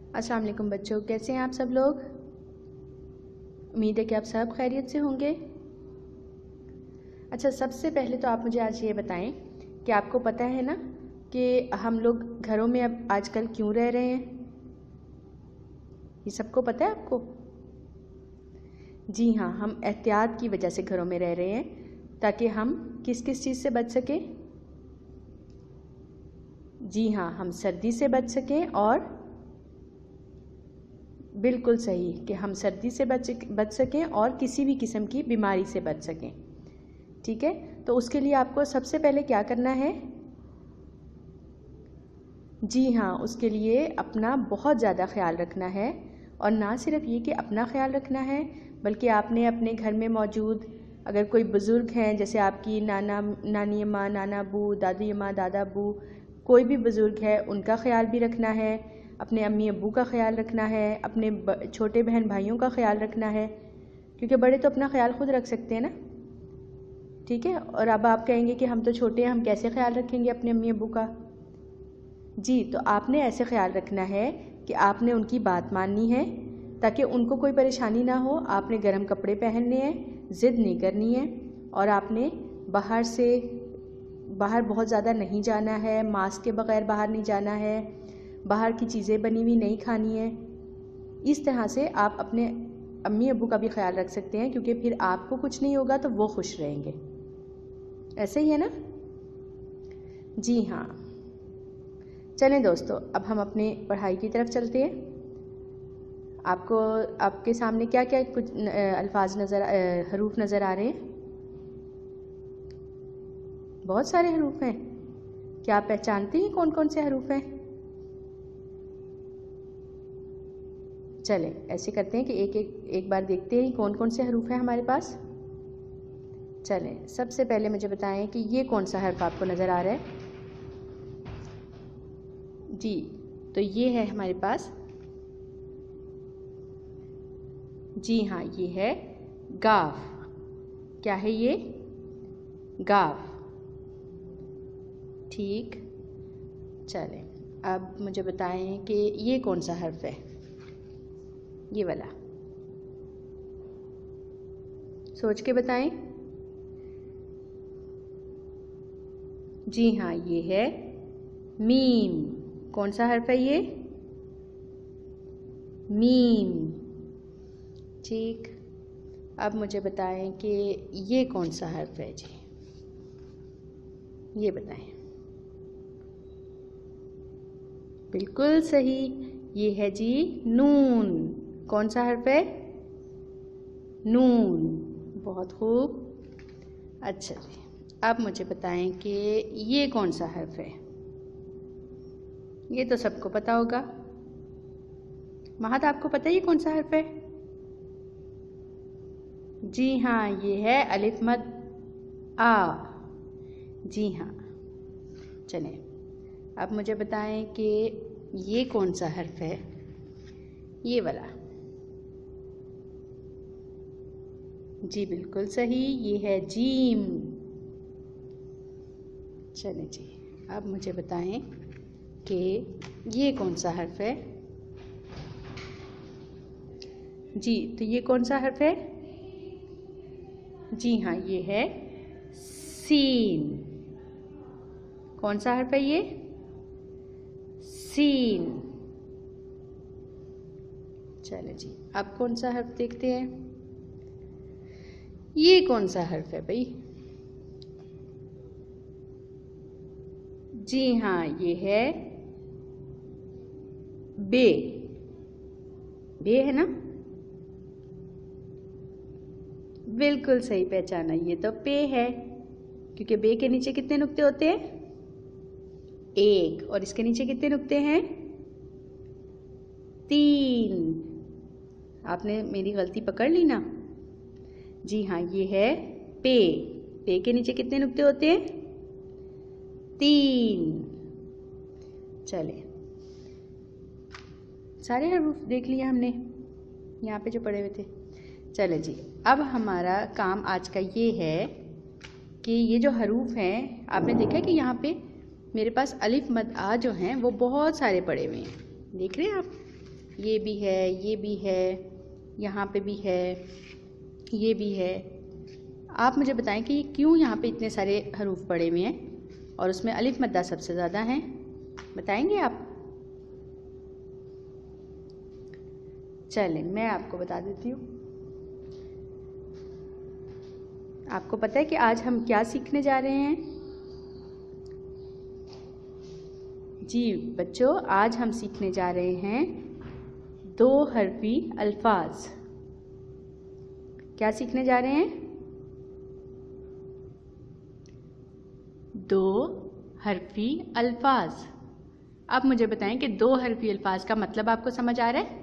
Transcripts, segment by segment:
अस्सलाम वालेकुम बच्चों, कैसे हैं आप सब लोग। उम्मीद है कि आप सब खैरियत से होंगे। अच्छा, सबसे पहले तो आप मुझे आज ये बताएं कि आपको पता है ना कि हम लोग घरों में अब आजकल क्यों रह रहे हैं। ये सबको पता है आपको? जी हाँ, हम एहतियात की वजह से घरों में रह रहे हैं ताकि हम किस किस चीज़ से बच सकें। जी हाँ, हम सर्दी से बच सकें और बिल्कुल सही कि हम सर्दी से बच सकें और किसी भी किस्म की बीमारी से बच सकें। ठीक है, तो उसके लिए आपको सबसे पहले क्या करना है? जी हाँ, उसके लिए अपना बहुत ज़्यादा ख्याल रखना है। और ना सिर्फ ये कि अपना ख्याल रखना है, बल्कि आपने अपने घर में मौजूद अगर कोई बुज़ुर्ग हैं, जैसे आपकी नानी अम्मा, नाना अबू, दादी अम्मा, दादा अबू, कोई भी बुज़ुर्ग है, उनका ख्याल भी रखना है। अपने अम्मी अब्बू का ख्याल रखना है। अपने छोटे बहन भाइयों का ख्याल रखना है, क्योंकि बड़े तो अपना ख्याल खुद रख सकते हैं ना। ठीक है, और अब आप कहेंगे कि हम तो छोटे हैं, हम कैसे ख्याल रखेंगे अपने अम्मी अब्बू का। जी, तो आपने ऐसे ख्याल रखना है कि आपने उनकी बात माननी है ताकि उनको कोई परेशानी ना हो। आपने गर्म कपड़े पहनने हैं, ज़िद नहीं करनी है, और आपने बाहर बहुत ज़्यादा नहीं जाना है, मास्क के बग़ैर बाहर नहीं जाना है, बाहर की चीज़ें बनी हुई नहीं खानी है। इस तरह से आप अपने अम्मी अब्बू का भी ख्याल रख सकते हैं, क्योंकि फिर आपको कुछ नहीं होगा तो वो खुश रहेंगे। ऐसे ही है ना? जी हाँ। चलें दोस्तों, अब हम अपने पढ़ाई की तरफ चलते हैं। आपको आपके सामने क्या क्या कुछ हरूफ नज़र आ रहे हैं? बहुत सारे हरूफ हैं। क्या आप पहचानते हैं कौन कौन से हरूफ हैं? चलें, ऐसे करते हैं कि एक बार देखते हैं कौन कौन से हरूफ हैं हमारे पास। चलें, सबसे पहले मुझे बताएं कि ये कौन सा हर्फ आपको नज़र आ रहा है? जी, तो ये है हमारे पास। जी हाँ, ये है गाफ। क्या है ये? गाफ। ठीक। चलें, अब मुझे बताएं कि ये कौन सा हर्फ है? ये वाला। सोच के बताएं। जी हाँ, ये है मीम। कौन सा हर्फ है ये? मीम। ठीक। अब मुझे बताएं कि ये कौन सा हर्फ है जी? ये बताएं। बिल्कुल सही, ये है जी नून। कौन सा हर्फ है? नून। बहुत खूब। अच्छा जी, अब मुझे बताएं कि ये कौन सा हर्फ है? ये तो सबको पता होगा। महद, आपको पता है ये कौन सा हर्फ है? जी हाँ, ये है अलिफ मद आ। जी हाँ। चलें, अब मुझे बताएं कि ये कौन सा हर्फ है? ये वाला। जी बिल्कुल सही, ये है जीम। चलें जी, अब मुझे बताएं कि ये कौन सा हर्फ है? जी, तो ये कौन सा हर्फ है? जी हाँ, ये है सीन। कौन सा हर्फ है ये? सीन। चलो जी, अब कौन सा हर्फ देखते हैं। ये कौन सा हर्फ है भाई? जी हाँ, ये है बे। बे है ना? बिल्कुल सही पहचाना, ये तो पे है, क्योंकि बे के नीचे कितने नुक्ते होते हैं? एक। और इसके नीचे कितने नुक्ते हैं? 3। आपने मेरी गलती पकड़ ली ना? जी हाँ, ये है पे। पे के नीचे कितने नुक्ते होते हैं? 3। चले, सारे हरूफ देख लिए हमने यहाँ पे जो पढ़े हुए थे। चले जी, अब हमारा काम आज का ये है कि ये जो हरूफ हैं, आपने देखा कि यहाँ पे मेरे पास अलिफ मद आ जो हैं वो बहुत सारे पड़े हुए हैं। देख रहे हैं आप? ये भी है, ये भी है, यहाँ पे भी है, ये भी है। आप मुझे बताएं कि क्यों यहाँ पे इतने सारे हरूफ पड़े हुए हैं और उसमें अलिफ मद्दा सबसे ज़्यादा हैं? बताएंगे आप? चलें मैं आपको बता देती हूँ। आपको पता है कि आज हम क्या सीखने जा रहे हैं? जी बच्चों, आज हम सीखने जा रहे हैं दो हरफी अल्फाज। क्या सीखने जा रहे हैं? दो हरफी अल्फाज। अब मुझे बताएं कि दो हरफी अल्फाज का मतलब आपको समझ आ रहा है?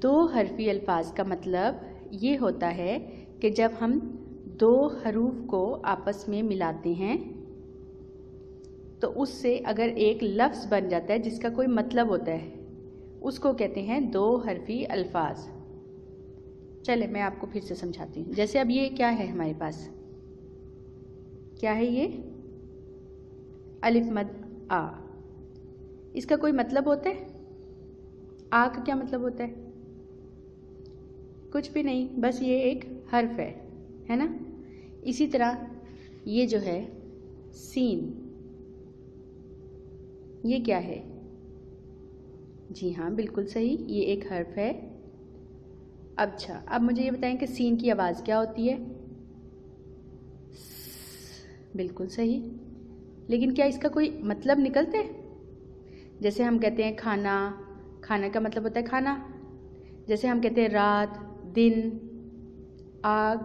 दो हरफी अल्फाज का मतलब ये होता है कि जब हम दो हरूफ को आपस में मिलाते हैं तो उससे अगर एक लफ्ज़ बन जाता है जिसका कोई मतलब होता है, उसको कहते हैं दो हरफी अल्फाज। चले मैं आपको फिर से समझाती हूँ। जैसे अब ये क्या है हमारे पास? क्या है ये? अलिफ मद आ। इसका कोई मतलब होता है? आ का क्या मतलब होता है? कुछ भी नहीं, बस ये एक हर्फ है ना। इसी तरह ये जो है सीन, ये क्या है? जी हाँ बिल्कुल सही, ये एक हर्फ है। अच्छा अब मुझे ये बताएं कि सीन की आवाज़ क्या होती है? बिल्कुल सही। लेकिन क्या इसका कोई मतलब निकलता है? जैसे हम कहते हैं खाना, खाना का मतलब होता है खाना। जैसे हम कहते हैं रात, दिन, आग,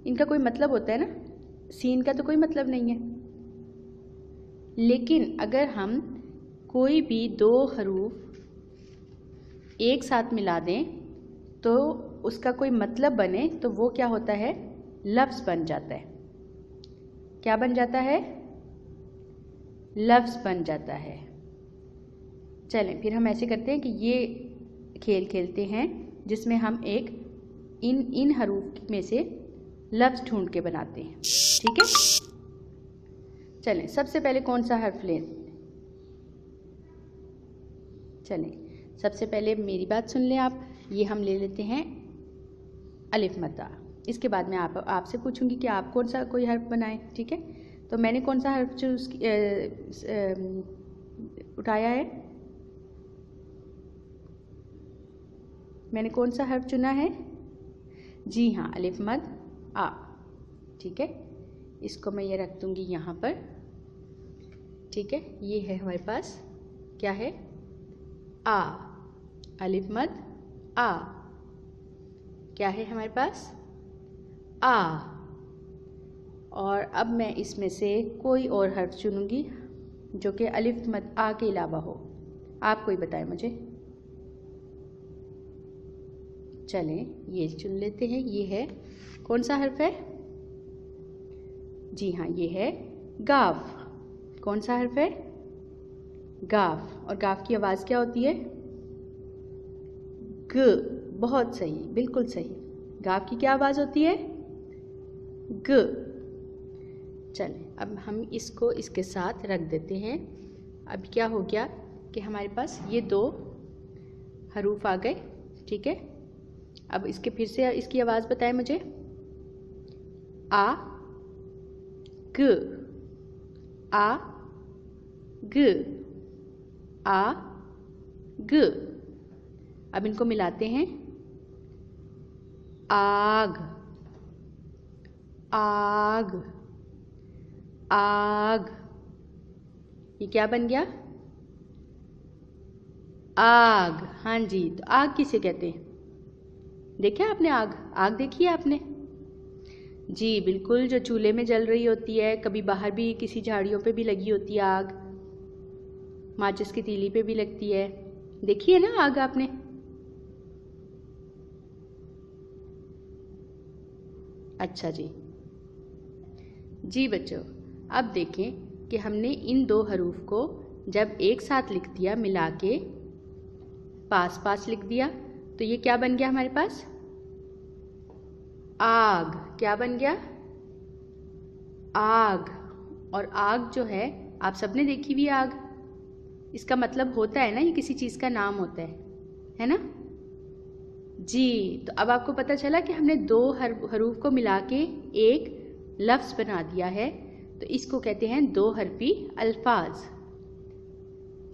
इनका कोई मतलब होता है ना। सीन का तो कोई मतलब नहीं है। लेकिन अगर हम कोई भी दो हरूफ एक साथ मिला दें तो उसका कोई मतलब बने तो वो क्या होता है? लफ्ज़ बन जाता है। क्या बन जाता है? लफ्ज़ बन जाता है। चलें फिर हम ऐसे करते हैं कि ये खेल खेलते हैं जिसमें हम एक इन हरूफ में से लफ्ज़ ढूंढ के बनाते हैं। ठीक है, चलें सबसे पहले कौन सा हर्फ लें? चलें सबसे पहले मेरी बात सुन लें आप। ये हम ले लेते हैं अलिफ मद्दा। इसके बाद मैं आपसे पूछूंगी कि आप कौन सा कोई हर्फ बनाएं। ठीक है, तो मैंने कौन सा हर्फ उठाया है? मैंने कौन सा हर्फ चुना है? जी हाँ, अलिफ मद आ। ठीक है, इसको मैं ये रख दूंगी यहाँ पर। ठीक है, ये है हमारे पास क्या है? आ। अलिफ मद आ। क्या है हमारे पास? आ। और अब मैं इसमें से कोई और हर्फ चुनूंगी जो कि अलिफ मद आ के अलावा हो। आप कोई बताएं मुझे। चलें ये चुन लेते हैं। ये है कौन सा हर्फ है? जी हाँ, ये है गाफ। कौन सा हर्फ है? गाफ। और गाफ की आवाज़ क्या होती है? ग। बहुत सही, बिल्कुल सही। गाफ की क्या आवाज़ होती है? ग। चलें अब हम इसको इसके साथ रख देते हैं। अब क्या हो गया कि हमारे पास ये दो हरूफ आ गए। ठीक है, अब इसके फिर से इसकी आवाज़ बताएं मुझे। आ ग, आ ग, आ ग। अब इनको मिलाते हैं। आग, आग, आग। ये क्या बन गया? आग। हाँ जी, तो आग किसे कहते हैं? देखा आपने आग? आग देखी है आपने? जी बिल्कुल, जो चूल्हे में जल रही होती है, कभी बाहर भी किसी झाड़ियों पे भी लगी होती है आग, माचिस की तीली पे भी लगती है। देखी है ना आग आपने? अच्छा जी। जी बच्चों, अब देखें कि हमने इन दो हरूफ को जब एक साथ लिख दिया, मिला के पास पास लिख दिया, तो ये क्या बन गया हमारे पास? आग। क्या बन गया? आग। और आग जो है आप सबने देखी हुई आग, इसका मतलब होता है ना, ये किसी चीज़ का नाम होता है ना जी। तो अब आपको पता चला कि हमने दो हरूफ को मिला के एक लफ्ज़ बना दिया है, तो इसको कहते हैं दो हरफी अल्फाज।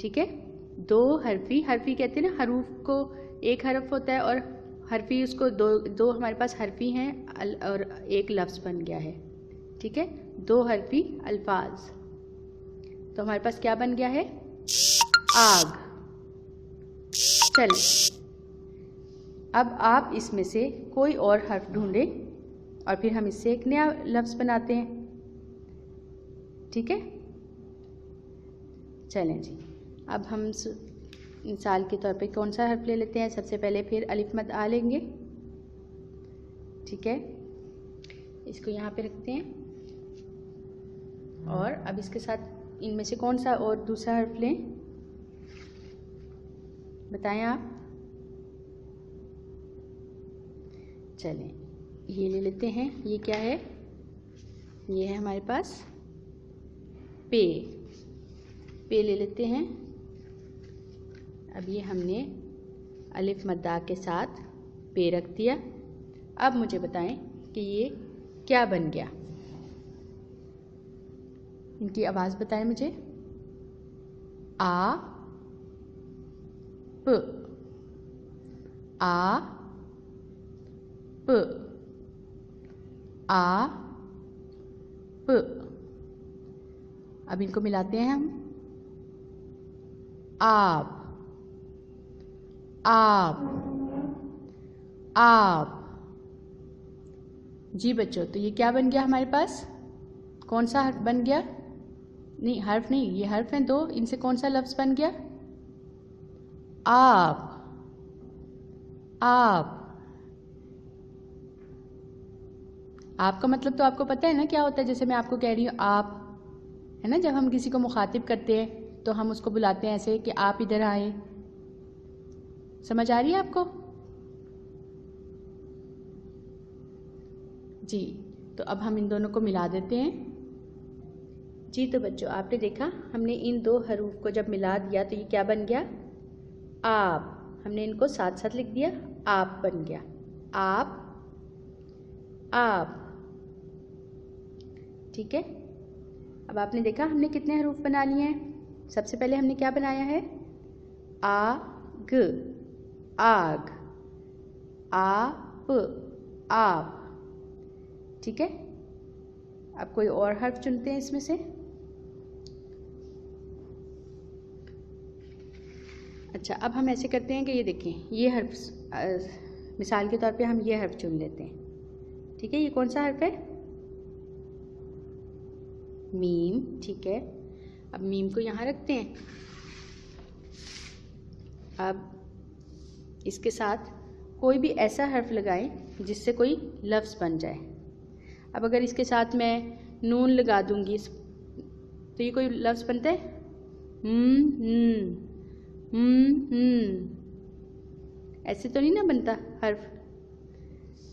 ठीक है, दो हरफी कहते हैं ना, हरूफ को एक हरफ होता है और हरफी उसको दो हमारे पास हरफी हैं और एक लफ्ज़ बन गया है। ठीक है, दो हरफी अल्फाज। तो हमारे पास क्या बन गया है? आग। चलें, अब आप इसमें से कोई और हर्फ ढूंढें और फिर हम इससे एक नया लफ्ज़ बनाते हैं। ठीक है, चलें जी। अब हम मिसाल के तौर पे कौन सा हर्फ ले लेते हैं? सबसे पहले फिर अलिफ मद आ लेंगे। ठीक है, इसको यहाँ पे रखते हैं और अब इसके साथ इनमें से कौन सा और दूसरा हर्फ लें, बताएं आप। चलें, ये ले लेते हैं। ये क्या है? ये है हमारे पास पे ले लेते हैं। अब ये हमने अलिफ मद्दा के साथ पे रख दिया। अब मुझे बताएं कि ये क्या बन गया? इनकी आवाज़ बताएं मुझे। आ प, आ प, आ प। अब इनको मिलाते हैं हम। आप, आप, आप। जी बच्चों, तो ये क्या बन गया हमारे पास? कौन सा हर्फ बन गया? नहीं, हर्फ नहीं, ये हर्फ हैं दो, इनसे कौन सा लफ्ज़ बन गया? आप, आप। आपका मतलब तो आपको पता है ना क्या होता है? जैसे मैं आपको कह रही हूँ आप, है ना, जब हम किसी को मुखातिब करते हैं तो हम उसको बुलाते हैं ऐसे कि आप इधर आए। समझ आ रही है आपको? जी, तो अब हम इन दोनों को मिला देते हैं। जी, तो बच्चों आपने देखा, हमने इन दो हरूफ को जब मिला दिया तो ये क्या बन गया? आप। हमने इनको साथ साथ लिख दिया, आप बन गया। आप, आप। ठीक है, अब आपने देखा हमने कितने हरूफ बना लिए हैं। सबसे पहले हमने क्या बनाया है? आग, आग, आप, आप। ठीक है, अब कोई और हर्फ चुनते हैं इसमें से। अच्छा, अब हम ऐसे करते हैं कि ये देखें, ये हर्फ मिसाल के तौर पे हम ये हर्फ चुन लेते हैं। ठीक है, ये कौन सा हर्फ है? मीम। ठीक है, अब मीम को यहाँ रखते हैं। अब इसके साथ कोई भी ऐसा हर्फ लगाएं जिससे कोई लफ्ज़ बन जाए। अब अगर इसके साथ मैं नून लगा दूंगी तो ये कोई लफ्ज़ बनता है? ऐसे तो नहीं ना बनता हर्फ।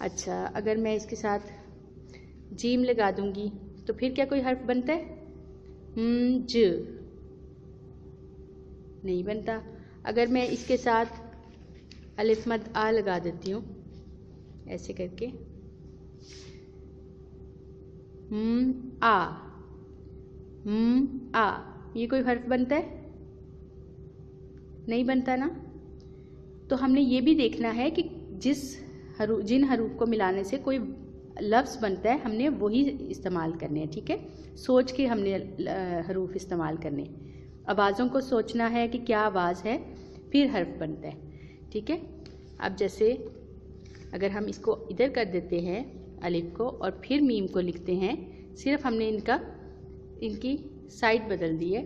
अच्छा, अगर मैं इसके साथ जीम लगा दूंगी तो फिर क्या कोई हर्फ बनता है? ज, नहीं बनता। अगर मैं इसके साथ अलिफ मद आ लगा देती हूँ ऐसे करके, आ, आ, ये कोई हर्फ बनता है? नहीं बनता ना। तो हमने ये भी देखना है कि जिन हरूफ को मिलाने से कोई लफ्ज़ बनता है हमने वही इस्तेमाल करने हैं। ठीक है, सोच के हमने हरूफ इस्तेमाल करने, आवाज़ों को सोचना है कि क्या आवाज़ है, फिर हर्फ बनता है। ठीक है, अब जैसे अगर हम इसको इधर कर देते हैं अलिफ को और फिर मीम को लिखते हैं, सिर्फ हमने इनकी साइड बदल दी है,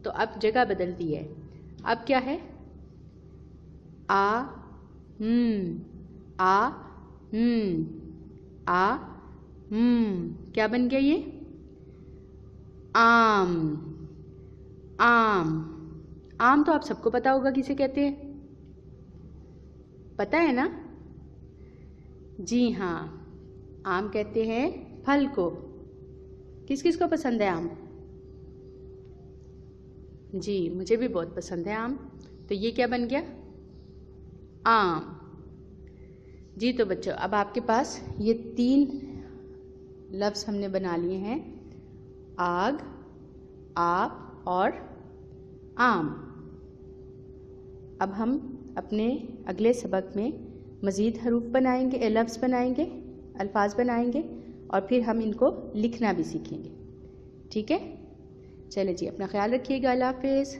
तो अब जगह बदल दी है। अब क्या है? आ, आ, आ, क्या बन गया ये? आम, आम। आम तो आप सबको पता होगा किसे कहते हैं, पता है ना? जी हाँ, आम कहते हैं फल को। किस किस को पसंद है आम? जी मुझे भी बहुत पसंद है आम। तो ये क्या बन गया? आम। जी तो बच्चों, अब आपके पास ये 3 लफ्ज़ हमने बना लिए हैं, आग, आप और आम। अब हम अपने अगले सबक में मज़ीद हरूफ बनाएंगे, लफ्ज़ बनाएंगे, अल्फाज बनाएंगे और फिर हम इनको लिखना भी सीखेंगे। ठीक है? चलिए जी, अपना ख्याल रखिएगा। अल्लाह हाफ़िज़।